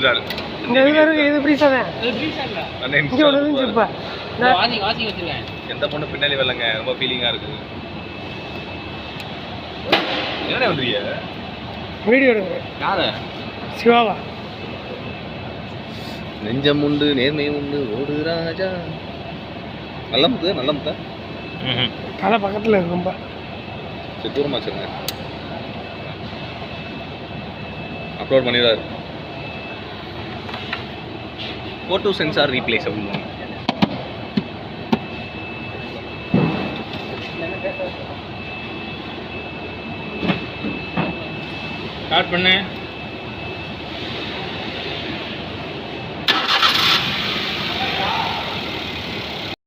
கொடுத்துட்டாரு. இந்த இதுல இருக்கு இது ஃப்ரீஸா தான். அது ஃப்ரீஸா இல்ல. இங்க ஒண்ணு இருந்துச்சுப்பா. வாஷிங் வச்சிருக்கேன். எந்த பொண்ணு பின்னாடி வரலங்க, ரொம்ப ஃபீலிங்கா இருக்கு. என்னடா வந்துறிய? வீடியோ எடுக்கிறேன். யார? சிவாவா? நெஞ்சம் உண்டு நேர்மை உண்டு ஓடு ராஜா. நல்லமுத்து நல்லமுத்தா? தலை பக்கத்துல இருக்கும்பா. சரி தூரமா வச்சுருங்க. அப்லோட் பண்ணிடுறாரு. ஃபோட்டோ சென்சார் ரீப்ளேஸ் அப்படின்வாங்க. ஸ்டார்ட் பண்ணு.